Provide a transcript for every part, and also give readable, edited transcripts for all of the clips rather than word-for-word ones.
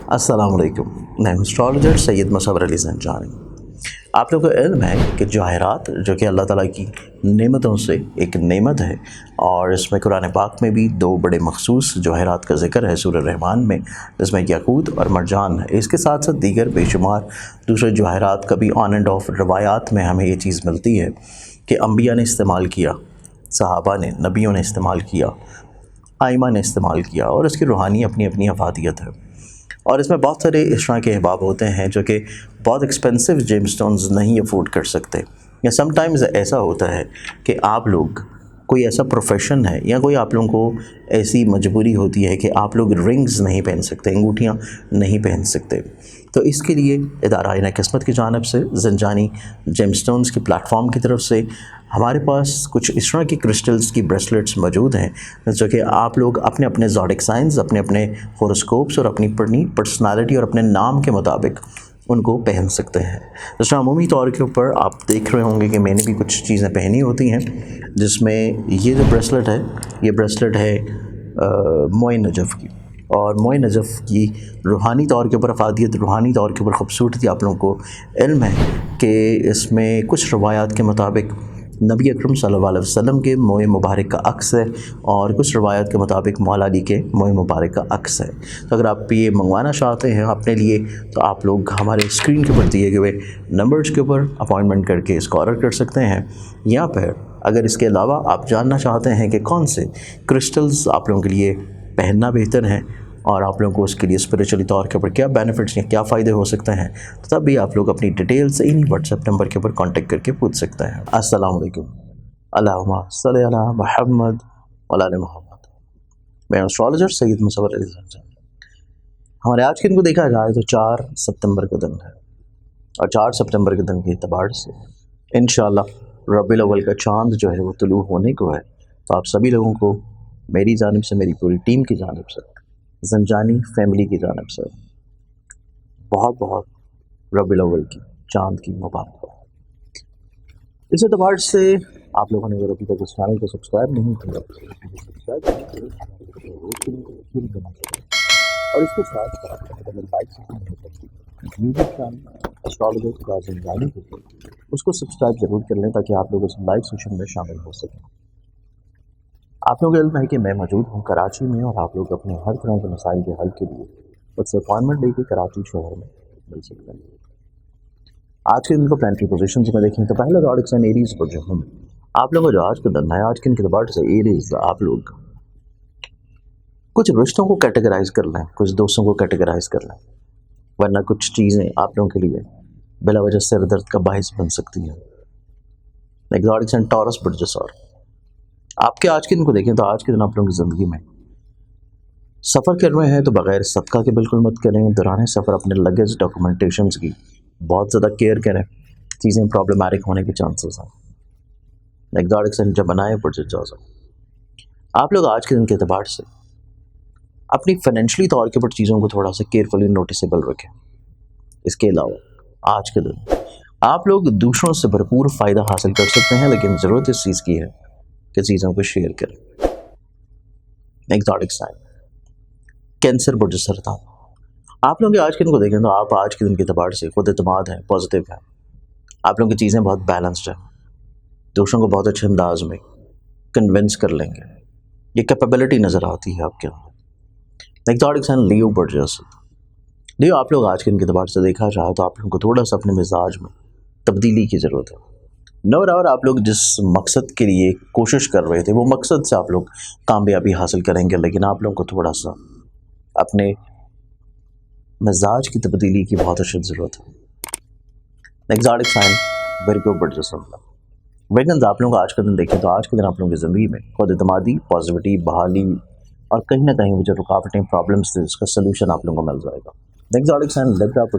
अस्सलाम वालेकुम। मैं हूं एस्ट्रोलॉजर सैयद मुसव्वर अली ज़ंजानी। आप लोगों को इल्म है कि जवाहरात जो कि अल्लाह ताला की नेमतों से एक नेमत है, और इसमें कुरान पाक में भी दो बड़े मखसूस जवाहरात का ज़िक्र है सूरह रहमान में, जिसमें याकूत और मरजान है। इसके साथ साथ दीगर बेशुमार दूसरे जवाहरात का भी ऑन एंड ऑफ रवायात में हमें ये चीज़ मिलती है कि अम्बिया ने इस्तेमाल किया, सहाबा ने, नबियों ने इस्तेमाल किया, आइमा ने इस्तेमाल किया, और इसकी रूहानी अपनी अपनी अफादियत है। और इसमें बहुत सारे इस तरह के अहबाब होते हैं जो कि बहुत एक्सपेंसिव जेमस्टोन्स नहीं अफोर्ड कर सकते, या समटाइम्स ऐसा होता है कि आप लोग, कोई ऐसा प्रोफेशन है या कोई आप लोगों को ऐसी मजबूरी होती है कि आप लोग रिंग्स नहीं पहन सकते, अंगूठियाँ नहीं पहन सकते। तो इसके लिए इदारा आईना किस्मत की जानिब से ज़ंजानी जेमस्टोन्स के प्लेटफॉर्म की तरफ से हमारे पास कुछ इस तरह की क्रिस्टल्स की ब्रेसलेट्स मौजूद हैं जो कि आप लोग अपने अपने ज़ोडिक साइंस, अपने अपने होरोस्कोप्स और अपनी पर्सनालिटी और अपने नाम के मुताबिक उनको पहन सकते हैं। जैसे अमूमी तौर के ऊपर आप देख रहे होंगे कि मैंने भी कुछ चीज़ें पहनी होती हैं, जिसमें ये जो ब्रेसलेट है, ये ब्रेसलेट है मोए नजफ़ की। और मोए नजफ़ की रूहानी तौर के ऊपर अफादियत, रूहानी तौर के ऊपर ख़ूबसूरती आप लोगों को इल्म है कि इसमें कुछ रवायात के मुताबिक नबी अकरम सल्लल्लाहु अलैहि वसल्लम के मोए मुबारक का अक्स है, और कुछ रवायत के मुताबिक मौला अली के मोए मुबारक का अक्स है। तो अगर आप ये मंगवाना चाहते हैं अपने लिए, तो आप लोग हमारे स्क्रीन के ऊपर दिए गए नंबर्स के ऊपर अपॉइंटमेंट करके इसको ऑर्डर कर सकते हैं। या फिर अगर इसके अलावा आप जानना चाहते हैं कि कौन से क्रिस्टल्स आप लोगों के लिए पहनना बेहतर है, और आप लोगों को उसके लिए स्पिरिचुअली तौर के ऊपर क्या बेनिफिट्स या क्या फ़ायदे हो सकते हैं, तो तब भी आप लोग अपनी डिटेल्स इन्हीं व्हाट्सएप नंबर के ऊपर कांटेक्ट करके पूछ सकते हैं। अस्सलाम वालेकुम। अल्लाहुम्मा सल्ली अला मुहम्मद व अला आलि मुहम्मद। मैं एस्ट्रोलॉजर सैयद मुसव्वर अली ज़ंजानी। हमारे आज के दिन को देखा जाए तो 4 सितंबर का दिन है, और 4 सितंबर के दिन के एतबार से इंशाअल्लाह रबीउल अव्वल का चाँद जो है वो तुलू होने को है। तो आप सभी लोगों को मेरी जानिब से, मेरी पूरी टीम की जानिब से, ज़ंजानी फैमिली की जानिब से बहुत बहुत रबीउल अव्वल की चाँद की मुबारक। इस एतबार से आप लोगों ने अगर अभी तक इस चैनल को सब्सक्राइब नहीं किया तो सब्सक्राइब करना चाहिए, और इसके साथ साथ अगर लाइक यूट्यूब चैनल एस्ट्रोलॉजर का ज़ंजानी को उसको सब्सक्राइब जरूर कर लें, ताकि आप लोग इस लाइव सेशन में शामिल हो सकें। आप लोगों को इल्म है कि मैं मौजूद हूँ कराची में, और आप लोग अपने हर तरह के मसाइल के हल के लिए मुझसे अपॉइंटमेंट लेके कराची शहर में मिल सकते हैं। आज के दिन को प्लानिटरी पोजीशन में देखें तो पहला ज़ोडिक साइन एरीज पर जो हूँ, आप लोगों को जो आज का दिन है, आज के दिन के बाद से एरीज, आप लोग कुछ रिश्तों को कैटेगराइज कर लें, कुछ दोस्तों को कैटेगराइज कर लें, वरना कुछ चीज़ें आप लोगों के लिए बिला वजह सिर दर्द का बाहिस बन सकती हैं। ज़ोडिक साइन टॉरस पर जो और आपके आज के दिन को देखें तो आज के दिन आप लोगों की ज़िंदगी में सफ़र कर रहे हैं तो बग़ैर सदका के बिल्कुल मत करें। दौरान सफ़र अपने लगेज, डॉक्यूमेंटेशंस की बहुत ज़्यादा केयर करें, चीज़ें प्रॉब्लमेटिक होने के चांसेस हैं। एग्जॉटिक सेंट जब बनाए पर आप लोग आज के दिन के अतबार से अपनी फाइनेंशियली तौर के ऊपर चीज़ों को थोड़ा सा केयरफुली नोटिसेबल रखें। इसके अलावा आज के दिन आप लोग दूसरों से भरपूर फ़ायदा हासिल कर सकते हैं, लेकिन ज़रूरत इस चीज़ की है कि चीज़ों को शेयर करें। एग्जॉटिक साइन कैंसर बुर्ज सरतान, आप लोग आज के दिन को देखें तो आप आज के दिन के अतबार से खुद एतमाद हैं, पॉजिटिव हैं, आप लोगों की चीज़ें बहुत बैलेंस्ड हैं, दूसरों को बहुत अच्छे अंदाज में कन्विंस कर लेंगे, ये कैपेबिलिटी नज़र आती है आपके अंदर। एग्जॉटिक साइन लियो बर्जस, लियो आप लोग आज के दिन के अतबार से देखा जाए तो आप लोगों को थोड़ा सा अपने मिजाज में तब्दीली की ज़रूरत है। नो डाउट आप लोग जिस मकसद के लिए कोशिश कर रहे थे वो मकसद से आप लोग कामयाबी हासिल करेंगे, लेकिन आप लोगों को थोड़ा सा अपने मिजाज की तब्दीली की बहुत अच्छी ज़रूरत है। एग्जॉटिक साइन वर्गो बर्जस, वेगन्स आप लोग आज का दिन देखें तो आज के दिन आप लोगों की ज़िंदगी में खुद एतमादी, पॉजिटिविटी, बहाली, और कहीं ना कहीं जो रुकावटें, प्रॉब्लम्स थे उसका सलूशन आप लोगों को मिल जाएगा। एग्जॉटिक साइन लिब्रा पर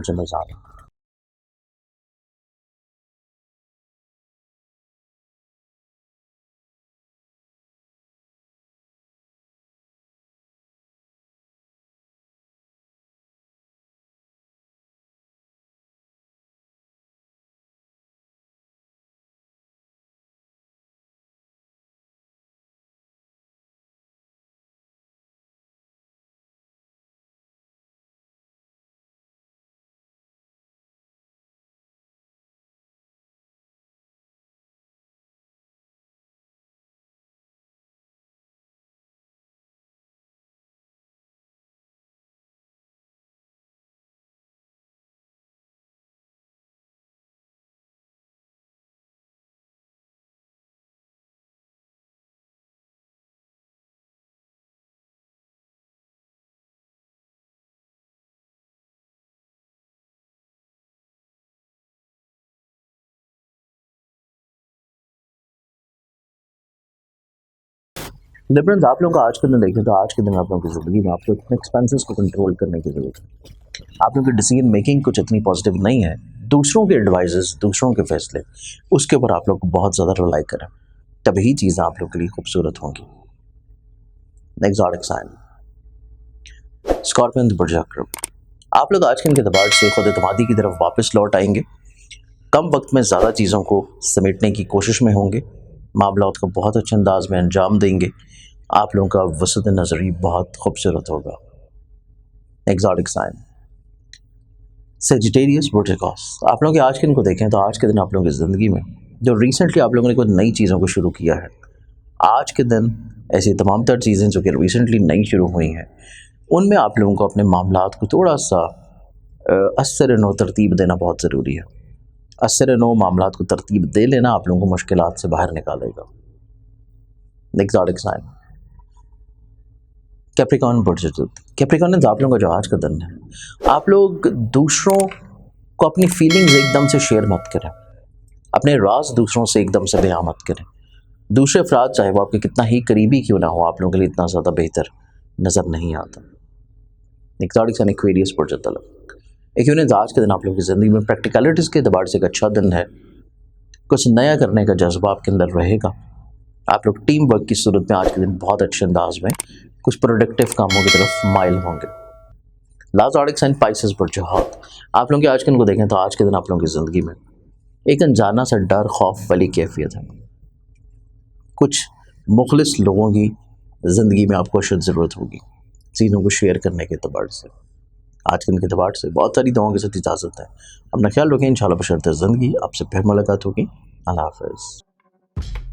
लिबरल्स, आप लोगों का आज के दिन देखें तो आज के दिन आप लोगों की ज़िंदगी में आपको अपने एक्सपेंसेस को कंट्रोल करने की ज़रूरत है। आप लोगों की डिसीजन मेकिंग कुछ इतनी पॉजिटिव नहीं है। दूसरों के एडवाइजेस, दूसरों के फैसले, उसके ऊपर आप लोग बहुत ज़्यादा रिलाई करें, तभी चीज़ें आप लोग के लिए खूबसूरत होंगी। एग्जॉटिक साइन स्कॉर्पियन बुर्ज अक्रब, आप लोग आज के दिन के एतबार से खुद एतमादी की तरफ वापस लौट आएंगे। कम वक्त में ज़्यादा चीज़ों को समेटने की कोशिश में होंगे। मामलात को बहुत अच्छे अंदाज में अंजाम देंगे। आप लोगों का वसत नज़री बहुत खूबसूरत होगा। एग्जॉटिक साइन सेजिटेरियस बुर्जिकॉस, आप लोगों के आज के दिन को देखें तो आज के दिन आप लोगों की ज़िंदगी में जो रिसेंटली आप लोगों ने कुछ नई चीज़ों को शुरू किया है, आज के दिन ऐसी तमाम तर चीज़ें जो कि रिसेंटली नई शुरू हुई हैं, उनमें आप लोगों को अपने मामलात को थोड़ा सा असर नो तरतीब देना बहुत ज़रूरी है। असर नो मामलात को तरतीब दे लेना आप लोगों को मुश्किलात से बाहर निकालेगा। एग्जॉटिक साइन कैप्रिकॉर्न बुर्जिकॉस, कैप्रिकॉर्न, आप लोगों का जो आज का दिन है, आप लोग दूसरों को अपनी फीलिंग्स एकदम से शेयर मत करें। अपने राज दूसरों से एकदम से बयां मत करें। दूसरे अफराद चाहे वो आपके कितना ही करीबी क्यों ना हो, आप लोगों के लिए इतना ज़्यादा बेहतर नज़र नहीं आता। एग्जॉटिक साइन एक्वेरियस बुर्जिकॉस, एक्वेरियस, आज के दिन आप लोगों की ज़िंदगी में प्रैक्टिकलिटीज़ के अतबार से एक अच्छा दिन है। कुछ नया करने का जज्बा आपके अंदर रहेगा। आप लोग टीम वर्क की सूरत में आज के दिन बहुत अच्छे अंदाज में कुछ प्रोडक्टिव कामों की तरफ माइल होंगे। लास्ट ऑडिक साइन पाइसेस बुर्जिकॉस, आप लोगों के आज के दिन को देखें तो आज के दिन आप लोगों की ज़िंदगी में एक अनजाना सा डर खौफ वाली कैफियत है। कुछ मुखलिस लोगों की ज़िंदगी में आपको अशद ज़रूरत होगी चीज़ों को शेयर करने के अतबार से। आज के दिन के अतबार से बहुत सारी दुआओं के साथ इजाज़त है। अपना ख्याल रखें, इंशाल्लाह बशर्ते ज़िंदगी। आपसे फिर मुलाकात होगी। अल्लाह हाफ़िज़।